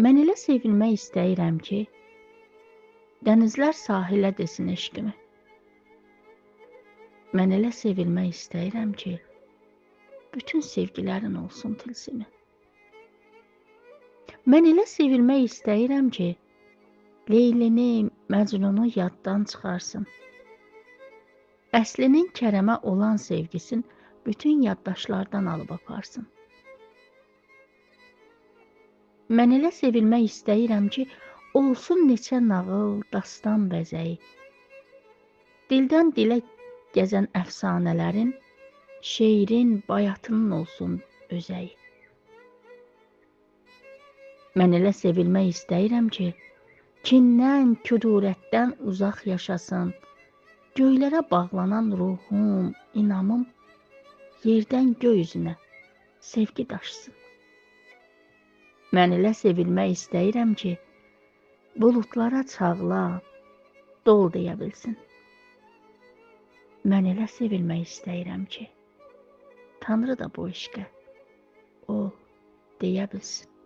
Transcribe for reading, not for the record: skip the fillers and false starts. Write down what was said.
Mən elə sevilmək istəyirəm ki, dənizlər sahilə desin eşqimi. Mən elə sevilmək istəyirəm ki, bütün sevgilərin olsun tilsimi. Mən elə sevilmək istəyirəm ki, Leylini, Məcnunu yaddan çıxarsın. Əslinin Kərəmə olan sevgisin bütün yaddaşlardan alıb aparsın. Mən elə sevilmək istəyirəm ki, olsun neçə nağıl, dastan bəzəyi. Dildən dilə gəzən əfsanələrin, şeirin, bayatının olsun özəyi. Mən elə sevilmək istəyirəm ki, kindən, küdurətdən uzaq yaşasın, göylərə bağlanan ruhum, inamım, yerdən göy üzünə sevgi daşısın. Mən elə sevilmək istəyirəm ki, buludlara çağla, dol deyə bilsin. Mən elə sevilmək istəyirəm ki, Tanrı da bu eşqə ol deyə bilsin.